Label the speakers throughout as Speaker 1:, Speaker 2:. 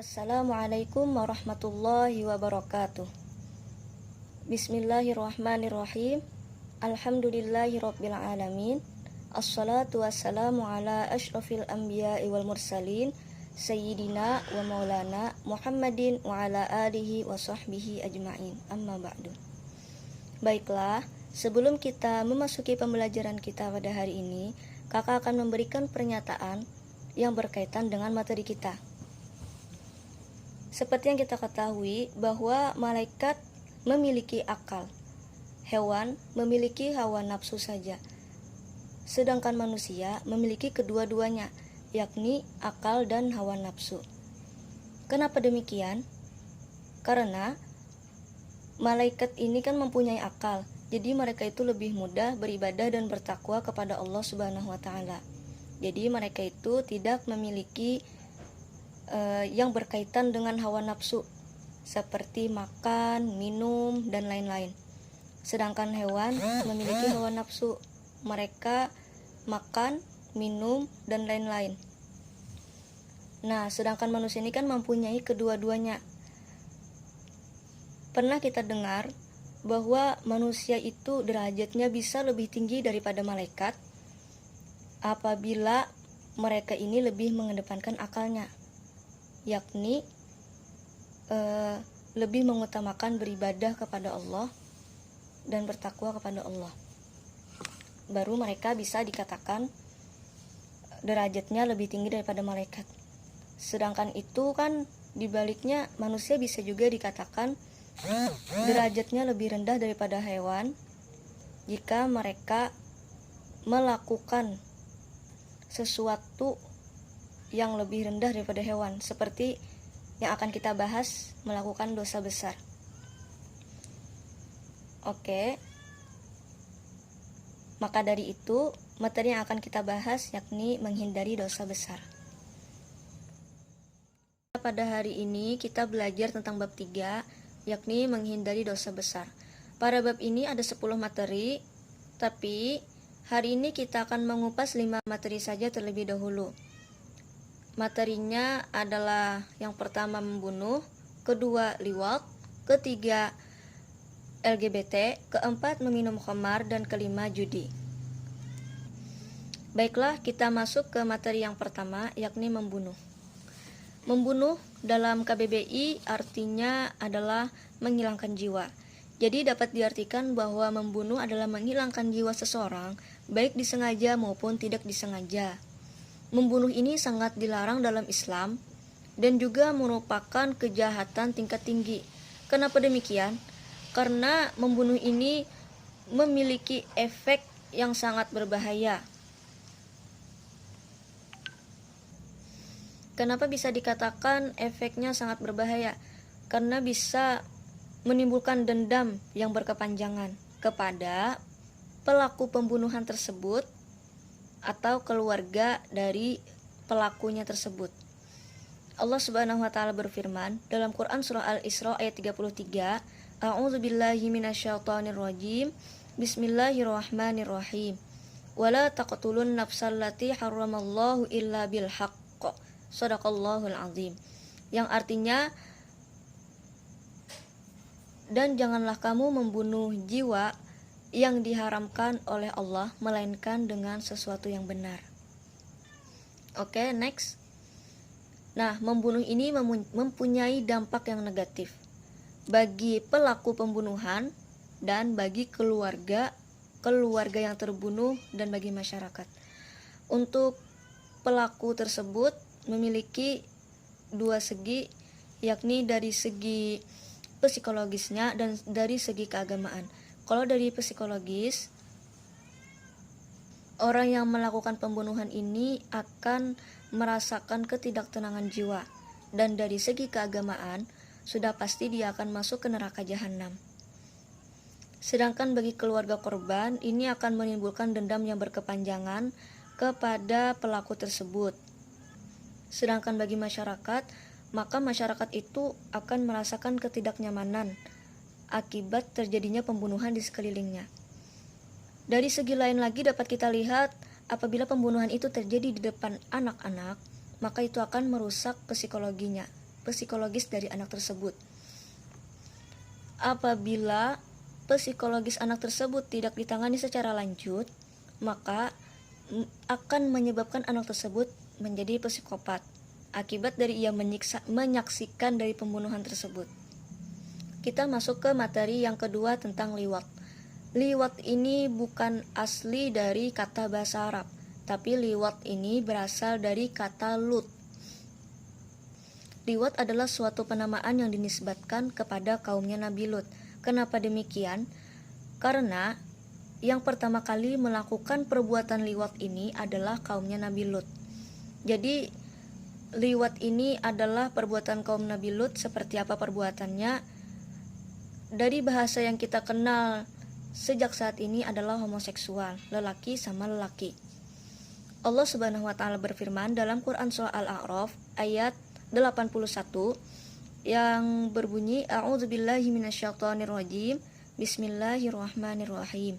Speaker 1: Assalamualaikum warahmatullahi wabarakatuh. Bismillahirrahmanirrahim. Alhamdulillahirabbil alamin. Assalatu wassalamu ala asyrafil anbiya'i wal mursalin sayyidina wa maulana Muhammadin wa ala alihi wa sahbihi ajma'in. Amma ba'du. Baiklah, sebelum kita memasuki pembelajaran kita pada hari ini, kakak akan memberikan pernyataan yang berkaitan dengan materi kita. Seperti yang kita ketahui bahwa malaikat memiliki akal, hewan memiliki hawa nafsu saja, sedangkan manusia memiliki kedua-duanya, yakni akal dan hawa nafsu. Kenapa demikian? Karena malaikat ini kan mempunyai akal, jadi mereka itu lebih mudah beribadah dan bertakwa kepada Allah Subhanahu wa Ta'ala. Jadi mereka itu tidak memiliki yang berkaitan dengan hawa nafsu seperti makan, minum, dan lain-lain. Sedangkan hewan memiliki hawa nafsu, mereka makan, minum, dan lain-lain. Nah, sedangkan manusia ini kan mempunyai kedua-duanya. Pernah kita dengar bahwa manusia itu derajatnya bisa lebih tinggi daripada malaikat apabila mereka ini lebih mengedepankan akalnya, yakni lebih mengutamakan beribadah kepada Allah dan bertakwa kepada Allah. Baru mereka bisa dikatakan derajatnya lebih tinggi daripada malaikat. Sedangkan itu kan dibaliknya manusia bisa juga dikatakan derajatnya lebih rendah daripada hewan jika mereka melakukan sesuatu yang lebih rendah daripada hewan, seperti yang akan kita bahas, melakukan dosa besar. Oke, maka dari itu materi yang akan kita bahas yakni menghindari dosa besar. Pada hari ini kita belajar tentang bab 3, yakni menghindari dosa besar. Pada bab ini ada 10 materi, tapi hari ini kita akan mengupas 5 materi saja terlebih dahulu. Materinya adalah yang pertama membunuh, kedua liwat, ketiga LGBT, keempat meminum khamar, dan kelima judi. Baiklah, kita masuk ke materi yang pertama, yakni membunuh. Membunuh dalam KBBI artinya adalah menghilangkan jiwa. Jadi dapat diartikan bahwa membunuh adalah menghilangkan jiwa seseorang, baik disengaja maupun tidak disengaja. Membunuh ini sangat dilarang dalam Islam dan juga merupakan kejahatan tingkat tinggi. Kenapa demikian? Karena membunuh ini memiliki efek yang sangat berbahaya. Kenapa bisa dikatakan efeknya sangat berbahaya? Karena bisa menimbulkan dendam yang berkepanjangan kepada pelaku pembunuhan tersebut atau keluarga dari pelakunya tersebut. Allah Subhanahu wa Ta'ala berfirman dalam Quran surah Al-Isra ayat 33, A'udzubillahi minasyaitonir rajim. Bismillahirrahmanirrahim. Wala taqtulun nafsal lati harramallahu illa bil haqq. Shadaqallahul azim. Yang artinya, dan janganlah kamu membunuh jiwa yang diharamkan oleh Allah melainkan dengan sesuatu yang benar. Oke, next. Nah, membunuh ini mempunyai dampak yang negatif bagi pelaku pembunuhan dan bagi keluarga yang terbunuh dan bagi masyarakat. Untuk pelaku tersebut memiliki dua segi, yakni dari segi psikologisnya dan dari segi keagamaan. Kalau dari psikologis, orang yang melakukan pembunuhan ini akan merasakan ketidaktenangan jiwa, dan dari segi keagamaan sudah pasti dia akan masuk ke neraka jahanam. Sedangkan bagi keluarga korban, ini akan menimbulkan dendam yang berkepanjangan kepada pelaku tersebut. Sedangkan bagi masyarakat, maka masyarakat itu akan merasakan ketidaknyamanan akibat terjadinya pembunuhan di sekelilingnya. Dari segi lain lagi dapat kita lihat, apabila pembunuhan itu terjadi di depan anak-anak, maka itu akan merusak psikologinya, psikologis dari anak tersebut. Apabila psikologis anak tersebut tidak ditangani secara lanjut, maka akan menyebabkan anak tersebut menjadi psikopat akibat dari ia menyaksikan dari pembunuhan tersebut. Kita masuk ke materi yang kedua tentang liwat. Liwat ini bukan asli dari kata bahasa Arab, tapi liwat ini berasal dari kata lut. Liwat adalah suatu penamaan yang dinisbatkan kepada kaumnya Nabi Lut. Kenapa demikian? Karena yang pertama kali melakukan perbuatan liwat ini adalah kaumnya Nabi Lut. Jadi liwat ini adalah perbuatan kaum Nabi Lut. Seperti apa perbuatannya? Dari bahasa yang kita kenal sejak saat ini adalah homoseksual, lelaki sama lelaki. Allah Subhanahu wa taala berfirman dalam Quran surah Al-A'raf ayat 81 yang berbunyi A'udzubillahi minasyaitonirrajim. Bismillahirrahmanirrahim.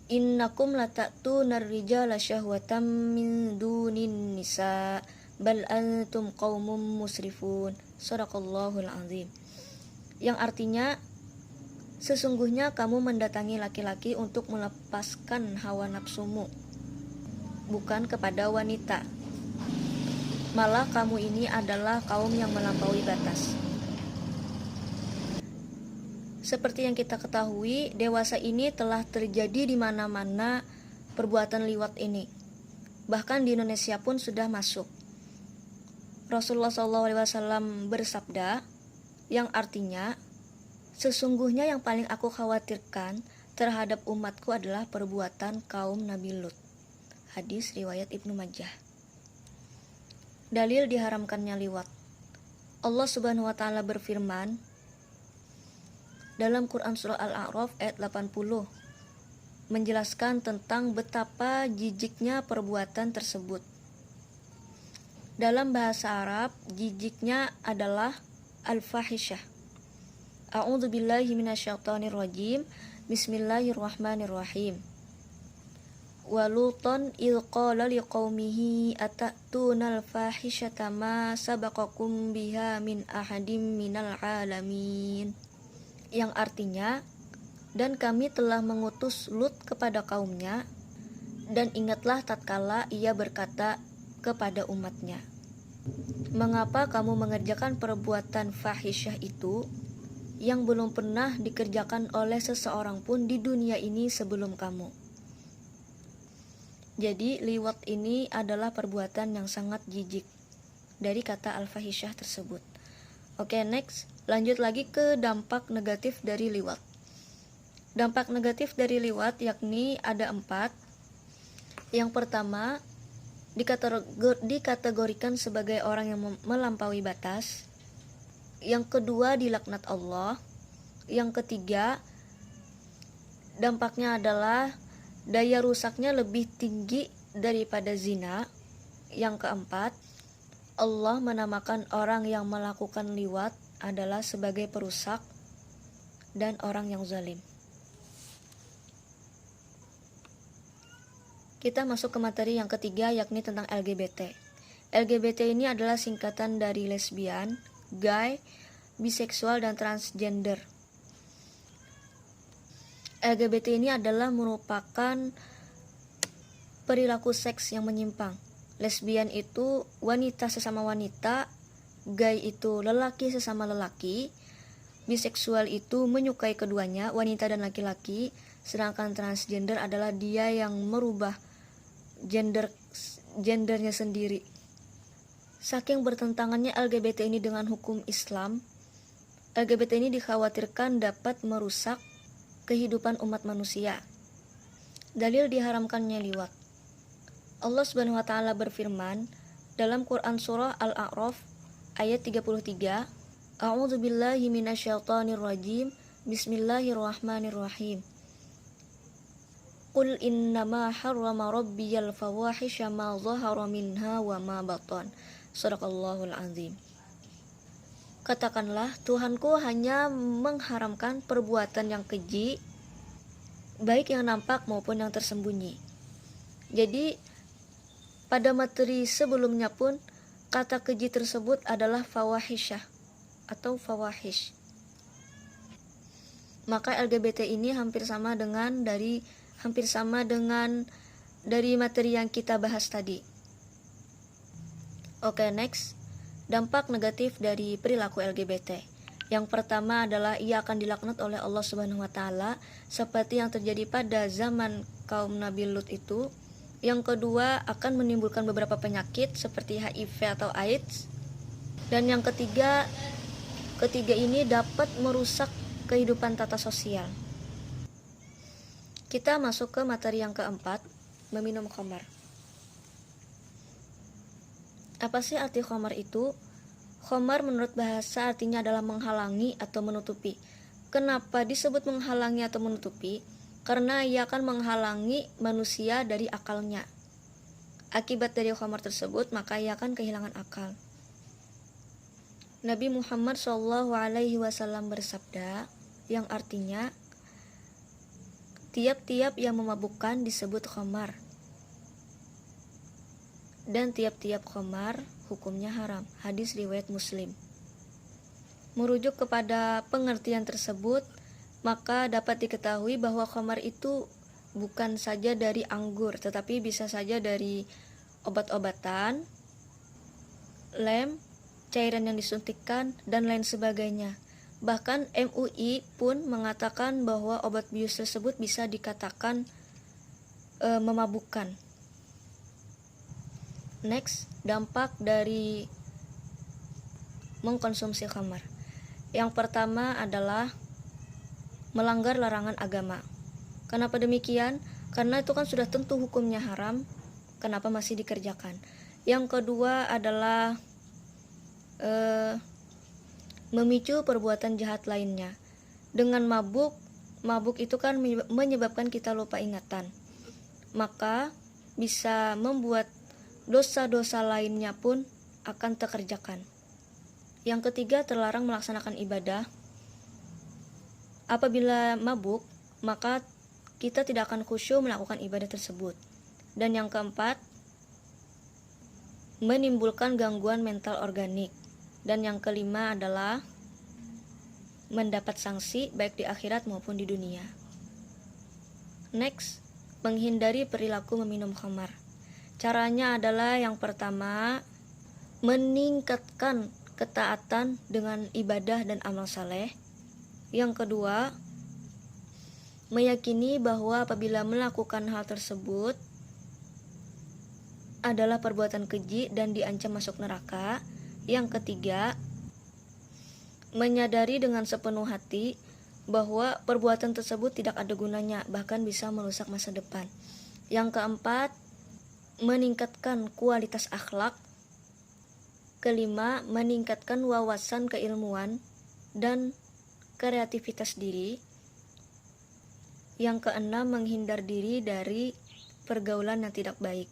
Speaker 1: Innakum lata'tunar rijala syahwatam min dunin nisa bal antum qaumum musrifun. Shadaqallahul azim. Yang artinya, sesungguhnya kamu mendatangi laki-laki untuk melepaskan hawa nafsumu, bukan kepada wanita. Malah kamu ini adalah kaum yang melampaui batas. Seperti yang kita ketahui, dewasa ini telah terjadi di mana-mana perbuatan liwat ini. Bahkan di Indonesia pun sudah masuk. Rasulullah SAW bersabda, yang artinya, sesungguhnya yang paling aku khawatirkan terhadap umatku adalah perbuatan kaum Nabi Lut. Hadis riwayat Ibnu Majah. Dalil diharamkannya liwat. Allah Subhanahu wa taala berfirman dalam Quran surah Al-A'raf ayat 80 menjelaskan tentang betapa jijiknya perbuatan tersebut. Dalam bahasa Arab, jijiknya adalah al-fahisyah. A'udzubillahi minasyaitonirrajim. Bismillahirrahmanirrahim. Waluton idh qala liqaumihi atattunal fahisyata ma sabaqakum biha min ahadim minal alamin. Yang artinya, dan kami telah mengutus Lut kepada kaumnya, dan ingatlah tatkala ia berkata kepada umatnya, mengapa kamu mengerjakan perbuatan fahisyah itu yang belum pernah dikerjakan oleh seseorang pun di dunia ini sebelum kamu. Jadi liwat ini adalah perbuatan yang sangat jijik dari kata al-fahisyah tersebut. Oke, next, lanjut lagi ke dampak negatif dari liwat. Dampak negatif dari liwat yakni ada 4. Yang pertama, dikategorikan sebagai orang yang melampaui batas. Yang kedua, dilaknat Allah. Yang ketiga, dampaknya adalah daya rusaknya lebih tinggi daripada zina. Yang keempat, Allah menamakan orang yang melakukan liwat adalah sebagai perusak dan orang yang zalim. Kita masuk ke materi yang ketiga yakni tentang LGBT. LGBT ini adalah singkatan dari lesbian, gay, biseksual, dan transgender. LGBT ini adalah merupakan perilaku seks yang menyimpang. Lesbian itu wanita sesama wanita, gay itu lelaki sesama lelaki, biseksual itu menyukai keduanya, wanita dan laki-laki, sedangkan transgender adalah dia yang merubah gendernya sendiri. Saking bertentangannya LGBT ini dengan hukum Islam, LGBT ini dikhawatirkan dapat merusak kehidupan umat manusia. Dalil diharamkannya liwat. Allah Subhanahu wa taala berfirman dalam Quran surah Al-A'raf ayat 33, A'udzubillahi minasyaitonirrajim. Bismillahirrahmanirrahim. Qul innama harrama rabbiyal fawahisha ma dhahara minha wa ma batan. Shadaqallahul azim. Katakanlah, Tuhanku hanya mengharamkan perbuatan yang keji, baik yang nampak maupun yang tersembunyi. Jadi, pada materi sebelumnya pun Kata keji tersebut adalah fawahisyah atau fawahish. Maka LGBT ini hampir sama dengan dari materi yang kita bahas tadi. Oke, next. Dampak negatif dari perilaku LGBT. Yang pertama adalah ia akan dilaknat oleh Allah Subhanahu wa taala seperti yang terjadi pada zaman kaum Nabi Lut itu. Yang kedua akan menimbulkan beberapa penyakit seperti HIV atau AIDS. Dan yang ketiga ini dapat merusak kehidupan tata sosial. Kita masuk ke materi yang keempat, meminum khamar. Apa sih arti khamar itu? Khamar menurut bahasa artinya adalah menghalangi atau menutupi. Kenapa disebut menghalangi atau menutupi? Karena ia akan menghalangi manusia dari akalnya. Akibat dari khamar tersebut, maka ia akan kehilangan akal. Nabi Muhammad SAW bersabda, yang artinya tiap-tiap yang memabukkan disebut khamar, dan tiap-tiap khamar hukumnya haram. Hadis riwayat Muslim. Merujuk kepada pengertian tersebut, maka dapat diketahui bahwa khamar itu bukan saja dari anggur, tetapi bisa saja dari obat-obatan, lem, cairan yang disuntikkan, dan lain sebagainya. Bahkan MUI pun mengatakan bahwa obat bius tersebut bisa dikatakan memabukkan. Next, dampak dari mengkonsumsi khamar. Yang pertama adalah melanggar larangan agama. Kenapa demikian? Karena itu kan sudah tentu hukumnya haram, kenapa masih dikerjakan? Yang kedua adalah memicu perbuatan jahat lainnya. Dengan mabuk itu kan menyebabkan kita lupa ingatan. Maka bisa membuat dosa-dosa lainnya pun akan terkerjakan. Yang ketiga, terlarang melaksanakan ibadah. Apabila mabuk, maka kita tidak akan khusyuk melakukan ibadah tersebut. Dan yang keempat, menimbulkan gangguan mental organik. Dan yang kelima adalah mendapat sanksi baik di akhirat maupun di dunia. Next, menghindari perilaku meminum khamar. Caranya adalah yang pertama, meningkatkan ketaatan dengan ibadah dan amal saleh. Yang kedua, meyakini bahwa apabila melakukan hal tersebut adalah perbuatan keji dan diancam masuk neraka. Yang ketiga, menyadari dengan sepenuh hati bahwa perbuatan tersebut tidak ada gunanya, bahkan bisa merusak masa depan. Yang keempat, meningkatkan kualitas akhlak. Kelima, meningkatkan wawasan keilmuan dan kreativitas diri. Yang keenam, menghindar diri dari pergaulan yang tidak baik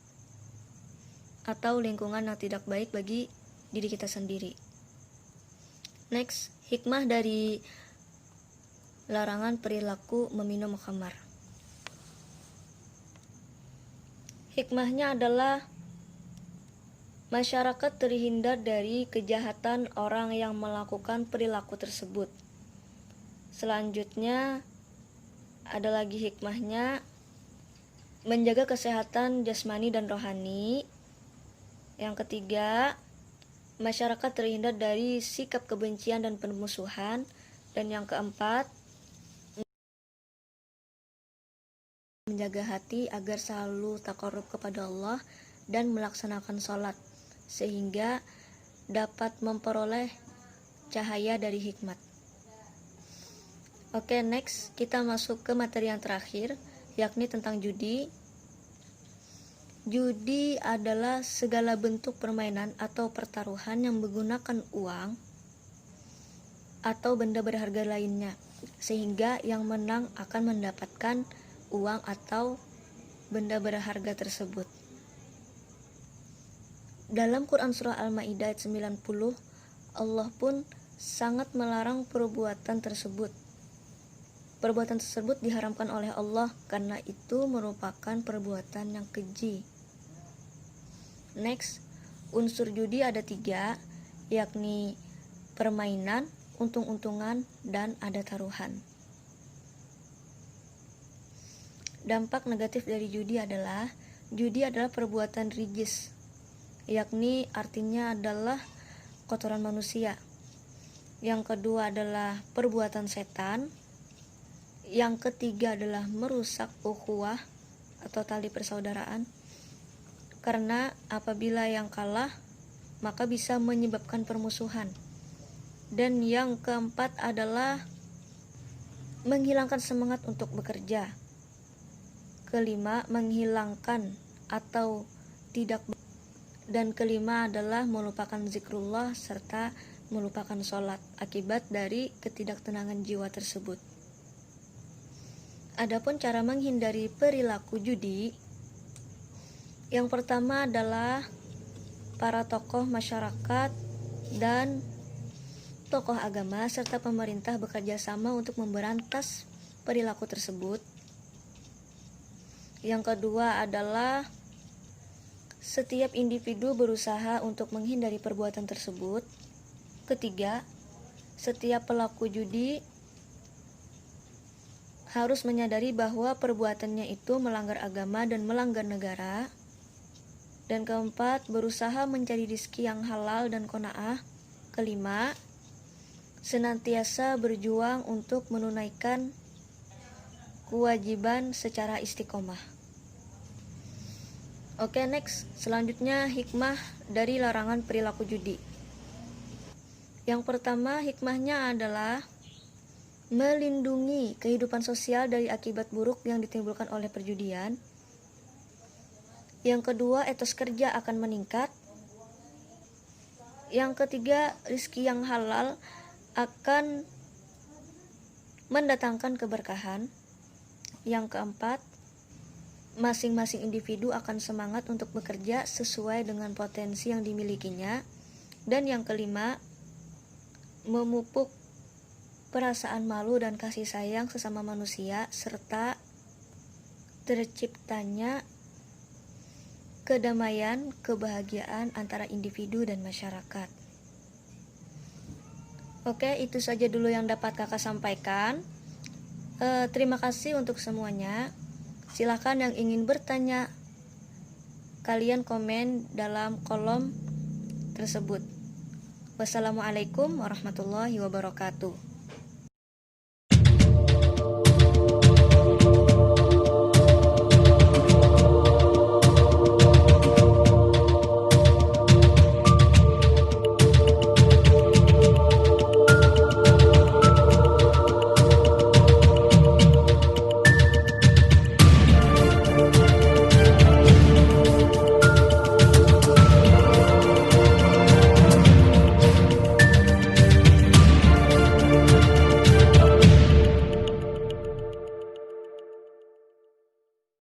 Speaker 1: atau lingkungan yang tidak baik bagi diri kita sendiri. Next, hikmah dari larangan perilaku meminum khamar. Hikmahnya adalah masyarakat terhindar dari kejahatan orang yang melakukan perilaku tersebut. Selanjutnya ada lagi hikmahnya, menjaga kesehatan jasmani dan rohani. Yang ketiga, masyarakat terhindar dari sikap kebencian dan permusuhan. Dan yang keempat, menjaga hati agar selalu taqarrub kepada Allah dan melaksanakan sholat sehingga dapat memperoleh cahaya dari hikmat. Oke, next kita masuk ke materi yang terakhir, yakni tentang judi. Judi adalah segala bentuk permainan atau pertaruhan yang menggunakan uang atau benda berharga lainnya, sehingga yang menang akan mendapatkan uang atau benda berharga tersebut. Dalam Quran Surah Al-Ma'idah ayat 90, Allah pun sangat melarang perbuatan tersebut. Perbuatan tersebut diharamkan oleh Allah karena itu merupakan perbuatan yang keji. Next, Unsur judi ada 3, yakni permainan, untung-untungan, dan ada taruhan. Dampak negatif dari judi adalah perbuatan rijis, yakni artinya adalah kotoran manusia. Yang kedua adalah perbuatan setan. Yang ketiga adalah merusak ukhuwah atau tali persaudaraan, karena apabila yang kalah maka bisa menyebabkan permusuhan. Dan yang keempat adalah menghilangkan semangat untuk bekerja. Kelima, menghilangkan atau tidak. Dan kelima adalah melupakan zikrullah serta melupakan sholat akibat dari ketidaktenangan jiwa tersebut. Adapun cara menghindari perilaku judi, yang pertama adalah para tokoh masyarakat dan tokoh agama serta pemerintah bekerja sama untuk memberantas perilaku tersebut. Yang kedua adalah setiap individu berusaha untuk menghindari perbuatan tersebut. Ketiga, setiap pelaku judi harus menyadari bahwa perbuatannya itu melanggar agama dan melanggar negara. Dan keempat, berusaha mencari rezeki yang halal dan qanaah. Kelima, senantiasa berjuang untuk menunaikan kewajiban secara istiqomah. Oke, next. Selanjutnya hikmah dari larangan perilaku judi. Yang pertama, hikmahnya adalah melindungi kehidupan sosial dari akibat buruk yang ditimbulkan oleh perjudian. Yang kedua, etos kerja akan meningkat. Yang ketiga, rezeki yang halal akan mendatangkan keberkahan. Yang keempat, masing-masing individu akan semangat untuk bekerja sesuai dengan potensi yang dimilikinya. Dan yang kelima, memupuk perasaan malu dan kasih sayang sesama manusia serta terciptanya kedamaian, kebahagiaan antara individu dan masyarakat. Oke, itu saja dulu yang dapat kakak sampaikan. Terima kasih untuk semuanya. Silakan yang ingin bertanya, kalian komen dalam kolom tersebut. Wassalamualaikum warahmatullahi wabarakatuh.